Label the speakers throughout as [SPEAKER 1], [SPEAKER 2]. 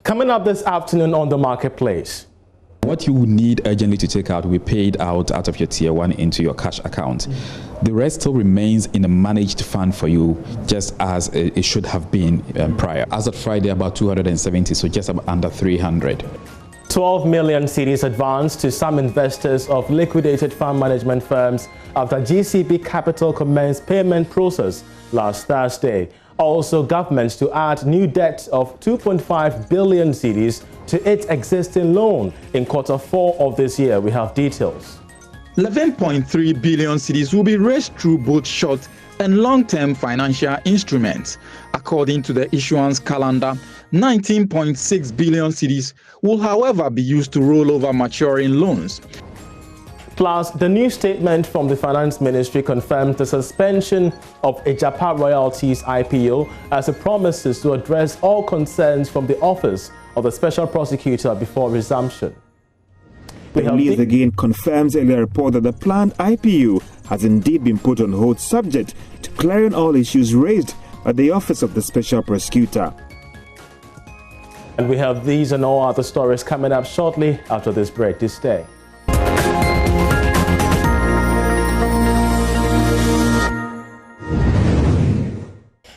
[SPEAKER 1] Coming up this afternoon on the marketplace.
[SPEAKER 2] What you need urgently to take out will be paid out of your tier 1 into your cash account. The rest still remains in a managed fund for you, just as it should have been prior. As of Friday, about 270, so just under 300.
[SPEAKER 1] 12 million cedis advanced to some investors of liquidated fund management firms after GCB Capital commenced payment process last Thursday. Also, governments to add new debt of 2.5 billion cedis to its existing loan in Q4 of this year. We have details.
[SPEAKER 3] 11.3 billion cedis will be raised through both short and long-term financial instruments. According to the issuance calendar, 19.6 billion cedis will, however, be used to roll over maturing loans.
[SPEAKER 1] Plus, the new statement from the Finance Ministry confirms the suspension of Ejapa Royalties IPO as it promises to address all concerns from the Office of the Special Prosecutor before resumption.
[SPEAKER 4] The release again confirms earlier report that the planned IPO has indeed been put on hold subject to clearing all issues raised by the Office of the Special Prosecutor.
[SPEAKER 1] And we have these and all other stories coming up shortly after this break. This day.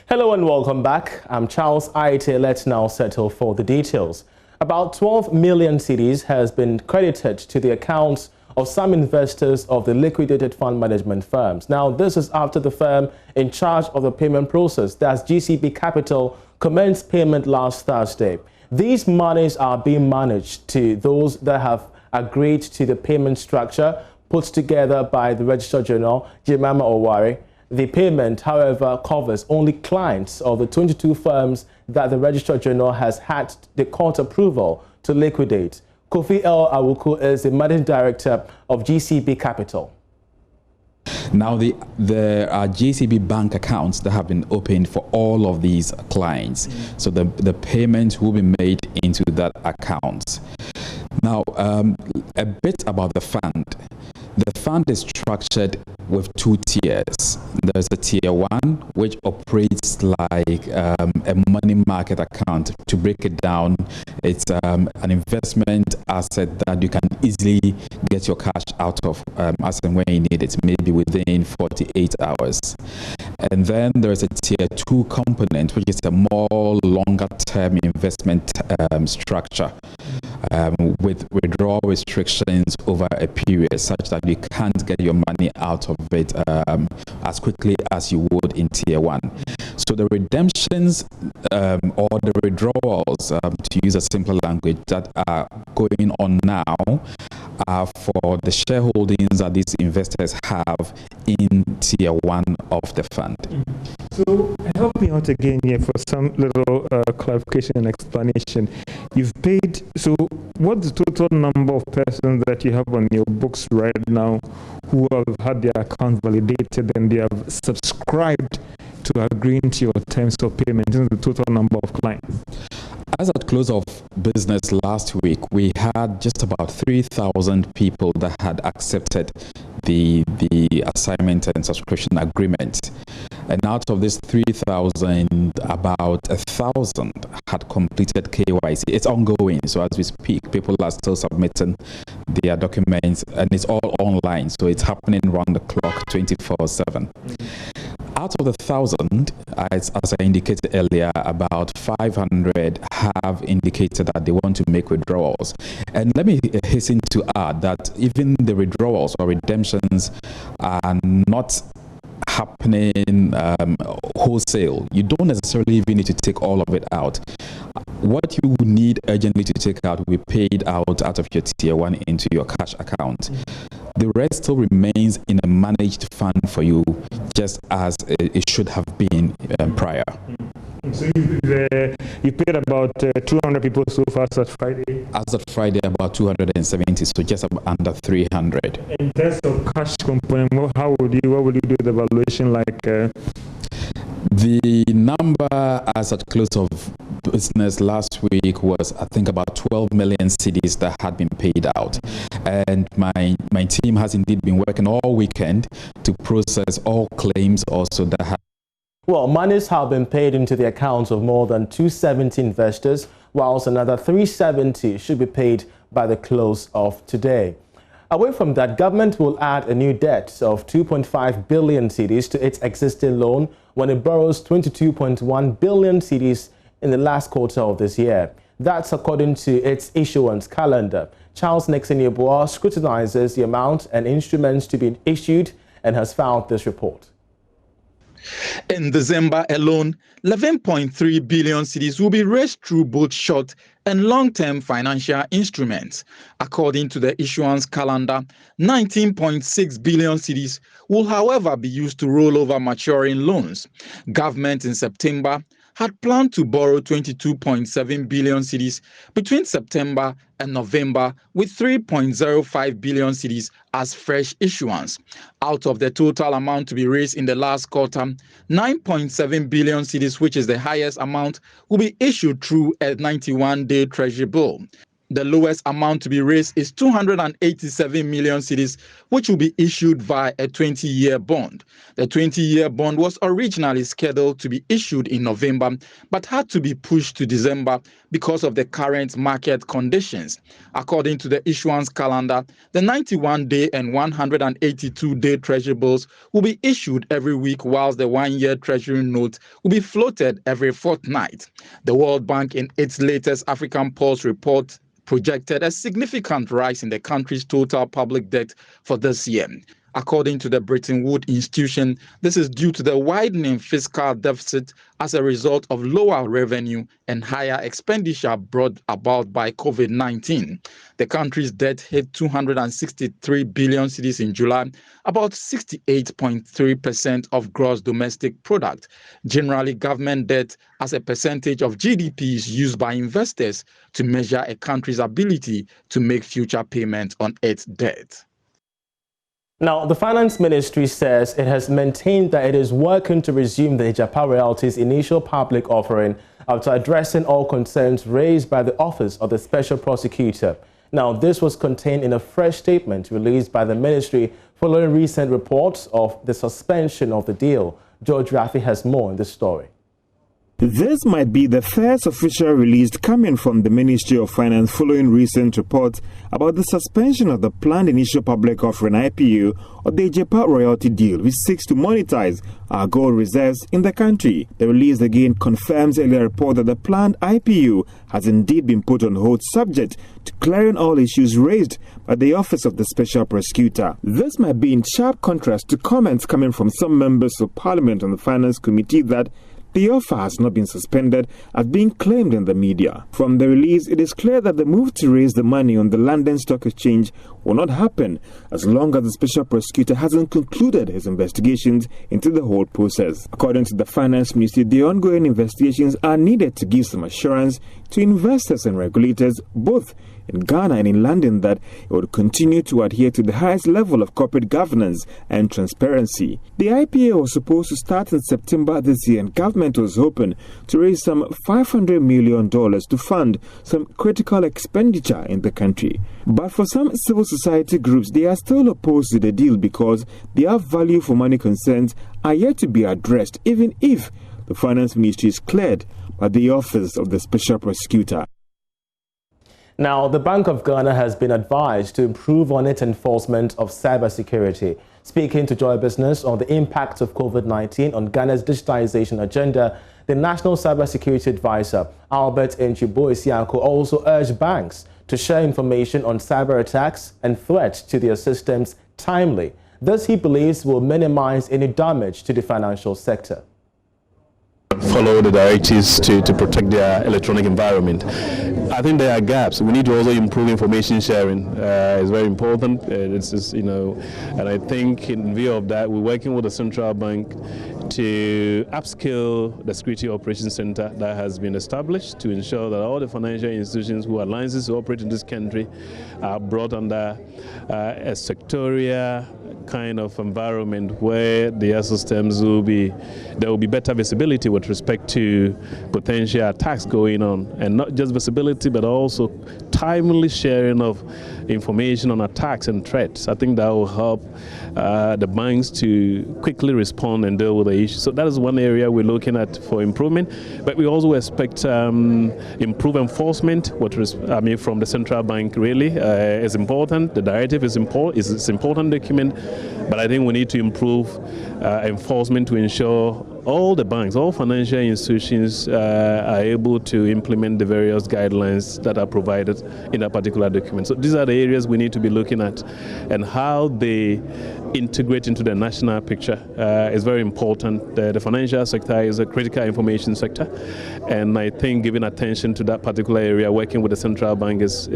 [SPEAKER 1] Hello and welcome back. I'm Charles Aite. Let's now settle for the details. About 12 million cedis has been credited to the accounts of some investors of the liquidated fund management firms. Now, this is after the firm in charge of the payment process, that's GCB Capital, commenced payment last Thursday. These monies are being managed to those that have agreed to the payment structure put together by the Registrar General, Jemima Owari. The payment, however, covers only clients of the 22 firms that the Registrar General has had the court approval to liquidate. Kofi L. Awuku is the Managing Director of GCB Capital.
[SPEAKER 2] Now, there are GCB bank accounts that have been opened for all of these clients. So the payment will be made into that account. Now, a bit about the fund. The fund is structured with two tiers. There's a tier 1, which operates like a money market account. To break it down, it's an investment asset that you can easily get your cash out of as and when you need it, maybe within 48 hours. And then there's a tier 2 component, which is a more longer term investment structure with withdrawal restrictions over a period such that you can't get your money out of it as quickly as you would in tier 1. So the redemptions or the withdrawals, to use a simpler language, that are going on now are for the shareholdings that these investors have in tier 1 of the fund.
[SPEAKER 5] So help me out again here for some little clarification and explanation. You've paid, so what's the total number of persons that you have on your books right now who have had their account validated and they have subscribed to agreeing to your terms of payment? This is the total number of clients.
[SPEAKER 2] As at close of business last week, we had just about 3,000 people that had accepted the assignment and subscription agreement. And out of this 3,000, about 1,000 had completed KYC. It's ongoing, so as we speak, people are still submitting their documents, and it's all online, so it's happening round the clock, 24/7. Out of the 1,000, as I indicated earlier, about 500 have indicated that they want to make withdrawals. And let me hasten to add that even the withdrawals or redemptions are not happening wholesale. You don't necessarily even need to take all of it out. What you need urgently to take out will be paid out of your tier 1 into your cash account. The rest still remains in a managed fund for you, just as it should have been prior.
[SPEAKER 5] So you paid about 200 people so far as of Friday?
[SPEAKER 2] As of Friday, about 270, so just under 300.
[SPEAKER 5] In terms of cash component, what would you do the valuation like?
[SPEAKER 2] The number as at close of business last week was, I think, about 12 million cedis that had been paid out. And my team has indeed been working all weekend to process all claims also that had.
[SPEAKER 1] Well, monies have been paid into the accounts of more than 270 investors whilst another 370 should be paid by the close of today. Away from that, government will add a new debt of 2.5 billion cedis to its existing loan when it borrows 22.1 billion cedis in the last quarter of this year. That's according to its issuance calendar. Charles Nixon Yeboah scrutinizes the amount and instruments to be issued and has filed this report.
[SPEAKER 3] In December alone, 11.3 billion cedis will be raised through both short and long-term financial instruments. According to the issuance calendar, 19.6 billion cedis will, however, be used to roll over maturing loans. Government in September had planned to borrow 22.7 billion cedis between September and November, with 3.05 billion cedis as fresh issuance. Out of the total amount to be raised in the last quarter, 9.7 billion cedis, which is the highest amount, will be issued through a 91-day treasury bill. The lowest amount to be raised is 287 million cedis, which will be issued via a 20-year bond. The 20-year bond was originally scheduled to be issued in November, but had to be pushed to December because of the current market conditions. According to the issuance calendar, the 91-day and 182-day treasury bills will be issued every week, whilst the one-year treasury note will be floated every fortnight. The World Bank, in its latest African Pulse report, projected a significant rise in the country's total public debt for this year. According to the Bretton Woods Institution, this is due to the widening fiscal deficit as a result of lower revenue and higher expenditure brought about by COVID-19. The country's debt hit 263 billion cedis in July, about 68.3% of gross domestic product. Generally, government debt as a percentage of GDP is used by investors to measure a country's ability to make future payments on its debt.
[SPEAKER 1] Now, the Finance Ministry says it has maintained that it is working to resume the Ijapa Royalties initial public offering after addressing all concerns raised by the Office of the Special Prosecutor. Now, this was contained in a fresh statement released by the ministry following recent reports of the suspension of the deal. George Raffi has more in this story.
[SPEAKER 4] This might be the first official release coming from the Ministry of Finance following recent reports about the suspension of the planned initial public offering IPO of the Ijapa royalty deal, which seeks to monetize our gold reserves in the country. The release again confirms earlier report that the planned IPO has indeed been put on hold, subject to clearing all issues raised by the Office of the Special Prosecutor. This might be in sharp contrast to comments coming from some members of Parliament on the Finance Committee that the offer has not been suspended as being claimed in the media. From the release, it is clear that the move to raise the money on the London Stock Exchange will not happen as long as the Special Prosecutor hasn't concluded his investigations into the whole process. According to the Finance Ministry, the ongoing investigations are needed to give some assurance to investors and regulators, both in Ghana and in London, that it would continue to adhere to the highest level of corporate governance and transparency. The IPO was supposed to start in September this year, and government was hoping to raise some $500 million to fund some critical expenditure in the country. But for some civil society groups, they are still opposed to the deal because their value for money concerns are yet to be addressed, even if the Finance Ministry is cleared by the Office of the Special Prosecutor.
[SPEAKER 1] Now, the Bank of Ghana has been advised to improve on its enforcement of cybersecurity. Speaking to Joy Business on the impact of COVID-19 on Ghana's digitization agenda, the National Cybersecurity Advisor, Albert Nchibo-Isiako, also urged banks to share information on cyber attacks and threats to their systems timely. This, he believes, will minimize any damage to the financial sector.
[SPEAKER 6] Follow the directives to protect their electronic environment. I think there are gaps. We need to also improve information sharing. It's very important. And I think in view of that, we're working with the central bank to upskill the Security Operations Center that has been established to ensure that all the financial institutions who are licensed to operate in this country are brought under a sectorial kind of environment where their systems there will be better visibility with respect to potential attacks going on, and not just visibility but also timely sharing of information on attacks and threats. I think that will help the banks to quickly respond and deal with the issue. So that is one area we're looking at for improvement. But we also expect improved enforcement, from the central bank really is important. The directive is important document, but I think we need to improve enforcement to ensure all the banks, all financial institutions are able to implement the various guidelines that are provided in that particular document. So these are the areas we need to be looking at, and how they integrate into the national picture is very important. The financial sector is a critical information sector, and I think giving attention to that particular area, working with the central bank is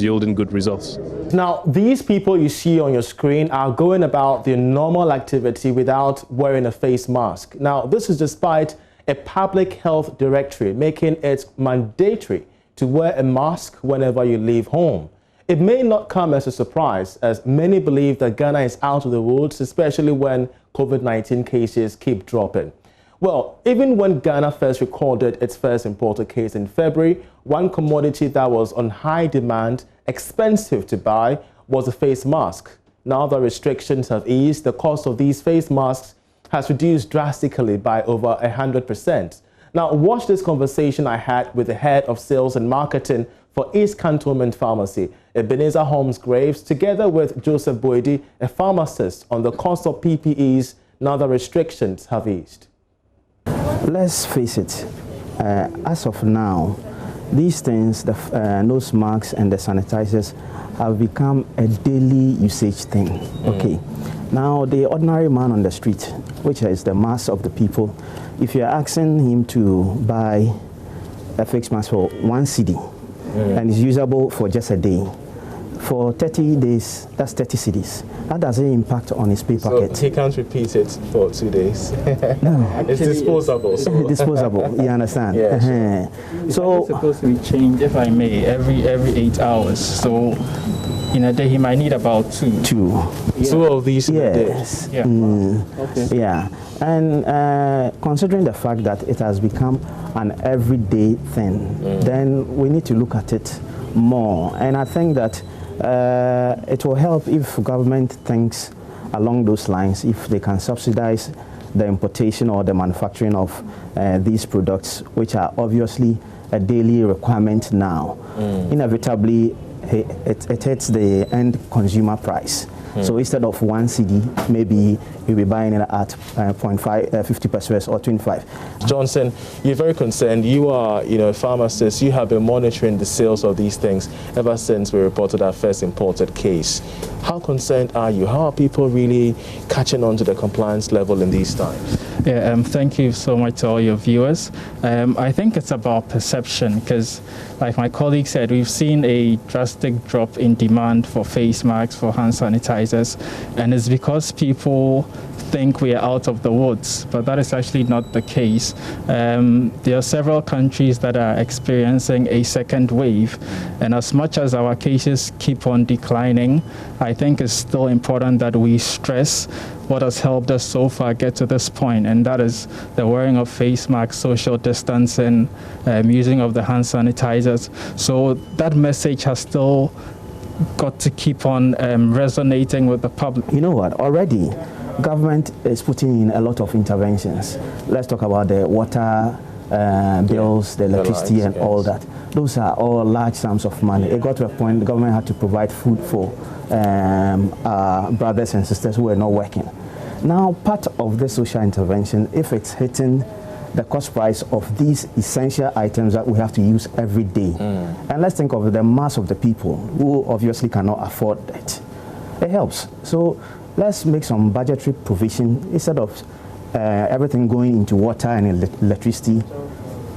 [SPEAKER 6] yielding good results.
[SPEAKER 1] Now, these people you see on your screen are going about their normal activity without wearing a face mask. Now, this is despite a public health directory making it mandatory to wear a mask whenever you leave home. It may not come as a surprise, as many believe that Ghana is out of the woods, especially when COVID-19 cases keep dropping. Well, even when Ghana first recorded its first imported case in February, one commodity that was on high demand, expensive to buy, was a face mask. Now that restrictions have eased, the cost of these face masks has reduced drastically by over 100%. Now, watch this conversation I had with the head of sales and marketing for East Cantonment Pharmacy, Ebenezer Holmes Graves, together with Joseph Boidi, a pharmacist, on the cost of PPEs now that restrictions have eased.
[SPEAKER 7] Let's face it, as of now, these things, the nose masks and the sanitizers, have become a daily usage thing. Okay. Now, the ordinary man on the street, which is the mass of the people, if you're asking him to buy a face mask for 1 cedi, and it's usable for just a day, for 30 days, that's 30 cedis. That doesn't impact on his pay pocket.
[SPEAKER 1] So he can't repeat it for 2 days. No, it's disposable. So.
[SPEAKER 7] Disposable, you understand?
[SPEAKER 1] Yeah, sure.
[SPEAKER 7] So
[SPEAKER 8] it's supposed to be changed, if I may, every 8 hours. So in a day he might need about two.
[SPEAKER 1] Yeah. 2 of these in a day.
[SPEAKER 8] Yeah.
[SPEAKER 7] Okay. Yeah. And considering the fact that it has become an everyday thing, then we need to look at it more. And I think that it will help if government thinks along those lines, if they can subsidize the importation or the manufacturing of these products, which are obviously a daily requirement now. Inevitably, it hits the end consumer price. So instead of 1 cedi, maybe you'll be buying it at 50 pesos or 25.
[SPEAKER 1] Johnson, you're very concerned. You are, a pharmacist. You have been monitoring the sales of these things ever since we reported our first imported case. How concerned are you? How are people really catching on to the compliance level in these times?
[SPEAKER 8] Yeah, thank you so much to all your viewers. I think it's about perception, because like my colleague said, we've seen a drastic drop in demand for face masks, for hand sanitizers, and it's because people think we are out of the woods, but that is actually not the case. There are several countries that are experiencing a second wave, and as much as our cases keep on declining, I think it's still important that we stress what has helped us so far get to this point, and that is the wearing of face masks, social distancing, using of the hand sanitizers. So that message has still got to keep on resonating with the public.
[SPEAKER 7] You know what, already government is putting in a lot of interventions. Let's talk about the water bills, the electricity, and all that. Those are all large sums of money. It got to a point the government had to provide food for our brothers and sisters who were not working. Now, part of the social intervention, if it's hitting the cost price of these essential items that we have to use every day, and let's think of the mass of the people who obviously cannot afford it, it helps. So let's make some budgetary provision instead of everything going into water and electricity.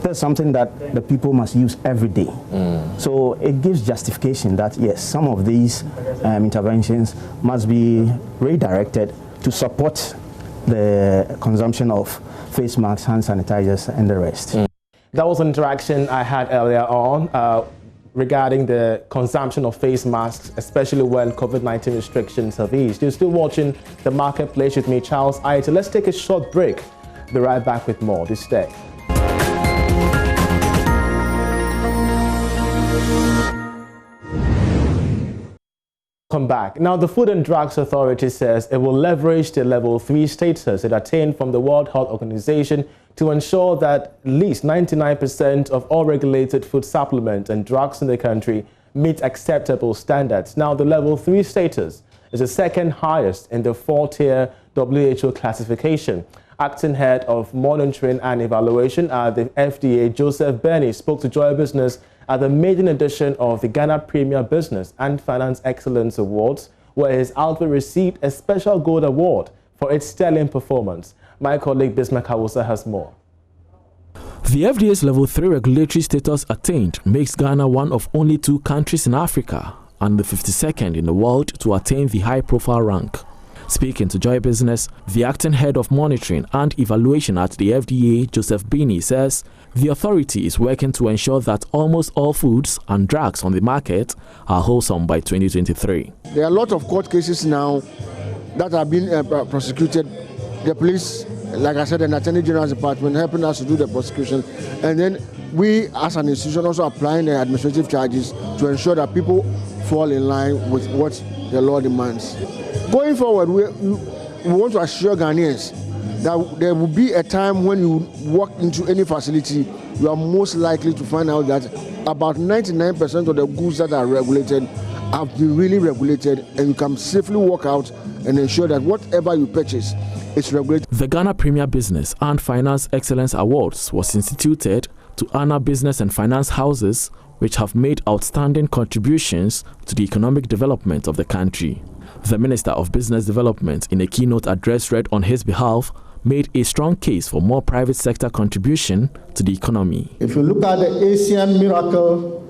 [SPEAKER 7] There's something that the people must use every day. So it gives justification that yes, some of these interventions must be redirected to support the consumption of face masks, hand sanitizers, and the rest.
[SPEAKER 1] That was an interaction I had earlier on regarding the consumption of face masks, especially when COVID-19 restrictions have eased. You're still watching The Marketplace with me, Charles Aite. Let's take a short break. Be right back with more. This day. Welcome back. Now, the Food and Drugs Authority says it will leverage the level 3 status it attained from the World Health Organization to ensure that at least 99% of all regulated food supplements and drugs in the country meet acceptable standards. Now, the level 3 status is the second highest in the 4-tier WHO classification. Acting Head of Monitoring and Evaluation at the FDA, Joseph Benny, spoke to Joy Business at the maiden edition of the Ghana Premier Business and Finance Excellence Awards, where his outfit received a special gold award for its sterling performance. My colleague Bismarck Hawusa has more.
[SPEAKER 9] The FDA's level 3 regulatory status attained makes Ghana one of only 2 countries in Africa and the 52nd in the world to attain the high-profile rank. Speaking to Joy Business, the acting head of monitoring and evaluation at the FDA, Joseph Benny, says the authority is working to ensure that almost all foods and drugs on the market are wholesome by 2023.
[SPEAKER 10] There are a lot of court cases now that have been prosecuted. The police, like I said, and Attorney General's Department helping us to do the prosecution. And then we, as an institution, also applying the administrative charges to ensure that people fall in line with what the law demands. Going forward, we want to assure Ghanaians that there will be a time when you walk into any facility, you are most likely to find out that about 99% of the goods that are regulated have been really regulated, and you can safely walk out and ensure that whatever you purchase is regulated.
[SPEAKER 9] The Ghana Premier Business and Finance Excellence Awards was instituted to honor business and finance houses which have made outstanding contributions to the economic development of the country. The Minister of Business Development, in a keynote address read on his behalf, made a strong case for more private sector contribution to the economy.
[SPEAKER 10] If you look at the Asian miracle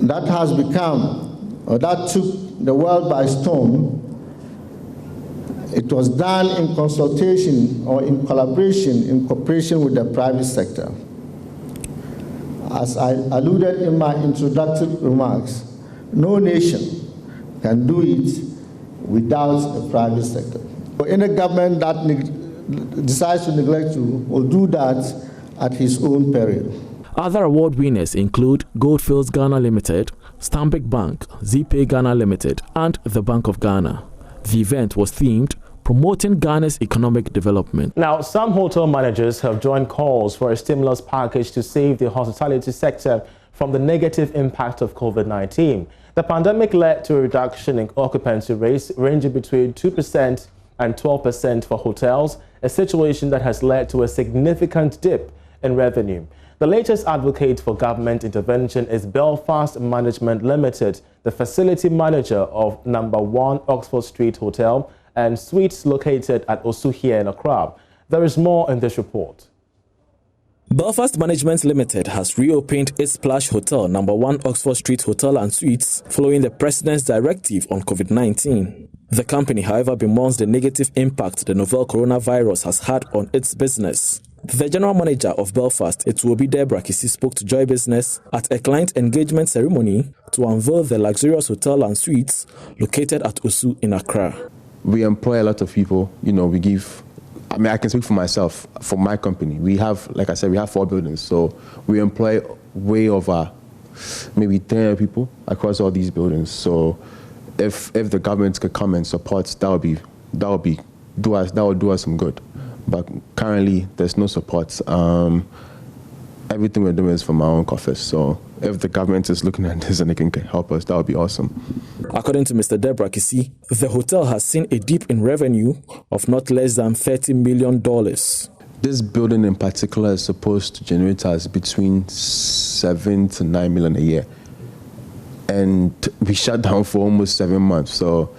[SPEAKER 10] that has become, or that took the world by storm, it was done in consultation or in collaboration, in cooperation with the private sector. As I alluded in my introductory remarks, no nation can do it without the private sector. Any government that decides to neglect you will do that at his own peril.
[SPEAKER 9] Other award winners include Goldfields Ghana Limited, Stanbic Bank, ZPay Ghana Limited, and the Bank of Ghana. The event was themed Promoting Ghana's Economic Development.
[SPEAKER 1] Now, some hotel managers have joined calls for a stimulus package to save the hospitality sector from the negative impact of COVID-19. The pandemic led to a reduction in occupancy rates ranging between 2% and 12% for hotels, a situation that has led to a significant dip in revenue. The latest advocate for government intervention is Belfast Management Limited, the facility manager of No. 1 Oxford Street Hotel and Suites located at Osu here in Accra. There is more in this report.
[SPEAKER 9] Belfast Management Limited has reopened its Splash Hotel, No. 1 Oxford Street Hotel and Suites, following the President's directive on COVID-19. The company, however, bemoans the negative impact the novel coronavirus has had on its business. The general manager of Belfast, Etuobi Deborah Kisi, spoke to Joy Business at a client engagement ceremony to unveil the luxurious hotel and suites located at Osu in Accra.
[SPEAKER 11] We employ a lot of people. You know, we give, I mean, I can speak for myself, for my company. We have, like I said, we have 4 buildings. So we employ way over maybe 10 people across all these buildings. So if the government could come and support, that would do us some good. But currently, there's no support. Everything we're doing is from our own coffers. So if the government is looking at this and they can help us, that would be awesome.
[SPEAKER 9] According to Mr. Deborah Kisi, the hotel has seen a dip in revenue of not less than $30 million.
[SPEAKER 11] This building in particular is supposed to generate us between 7 to 9 million a year. And we shut down for almost 7 months. So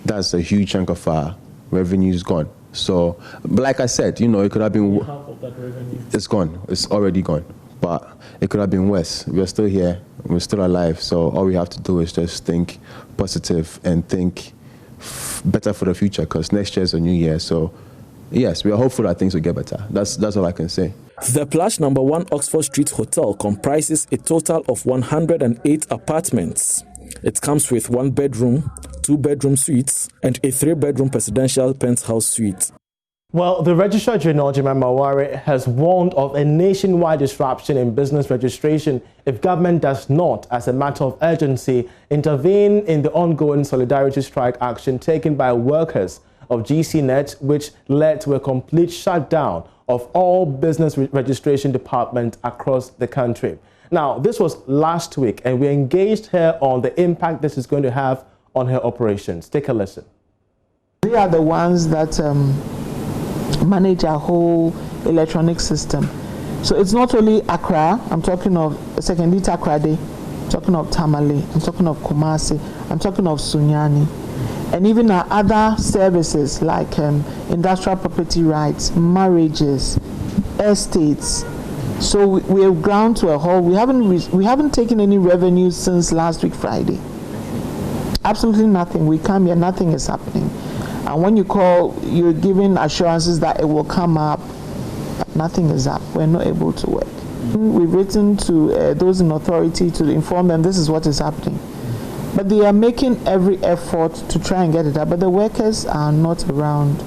[SPEAKER 11] that's a huge chunk of our revenues gone. So, but like I said, you know, it could have been... Half of that revenue. It's gone. It's already gone. But it could have been worse. We're still here. We're still alive. So all we have to do is just think positive and think better for the future, because next year is a new year. So yes, we are hopeful that things will get better. That's all I can say.
[SPEAKER 9] The Plush No. 1 Oxford Street Hotel comprises a total of 108 apartments. It comes with 1 bedroom, 2 bedroom suites, and a 3 bedroom presidential penthouse suite.
[SPEAKER 1] Well, the Registrar General, Jemima Mawari, has warned of a nationwide disruption in business registration if government does not, as a matter of urgency, intervene in the ongoing solidarity strike action taken by workers of GCNet, which led to a complete shutdown of all business registration departments across the country. Now, this was last week, and we engaged her on the impact this is going to have on her operations. Take a listen.
[SPEAKER 12] They are the ones that manage our whole electronic system. So it's not only Accra, I'm talking of Secondita Akrade, I'm talking of Tamale, I'm talking of Kumasi, I'm talking of Sunyani, and even our other services like industrial property rights, marriages, estates. So we have ground to a halt. We haven't taken any revenue since last week Friday. Absolutely nothing. We come here, nothing is happening. And when you call, you're giving assurances that it will come up, but nothing is up. We're not able to work. We've written to those in authority to inform them this is what is happening. But they are making every effort to try and get it up, but the workers are not around.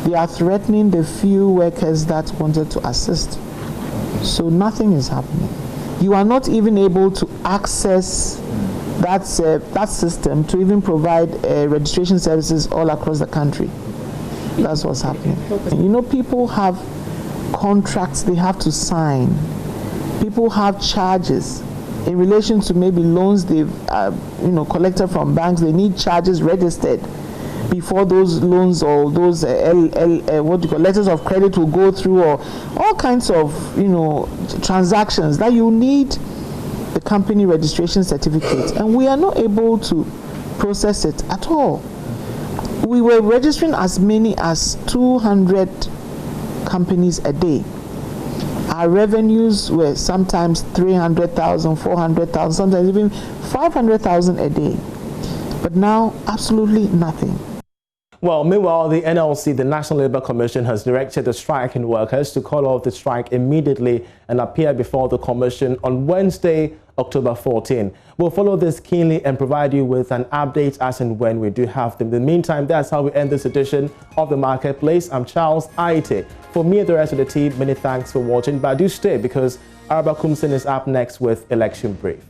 [SPEAKER 12] They are threatening the few workers that wanted to assist. So nothing is happening. You are not even able to access that system to even provide registration services all across the country. That's what's happening. You know, people have contracts they have to sign. People have charges in relation to maybe loans they've collected from banks. They need charges registered before those loans or those letters of credit will go through, or all kinds of transactions that you need the company registration certificate, and we are not able to process it at all. We were registering as many as 200 companies a day. Our revenues were sometimes 300,000, 400,000, sometimes even 500,000 a day. But now, absolutely nothing.
[SPEAKER 1] Well, meanwhile, the NLC, the National Labour Commission, has directed the striking workers to call off the strike immediately and appear before the Commission on Wednesday, October 14. We'll follow this keenly and provide you with an update as and when we do have them. In the meantime, that's how we end this edition of The Marketplace. I'm Charles Aite. For me and the rest of the team, many thanks for watching. But do stay, because Araba Kumsin is up next with Election Brief.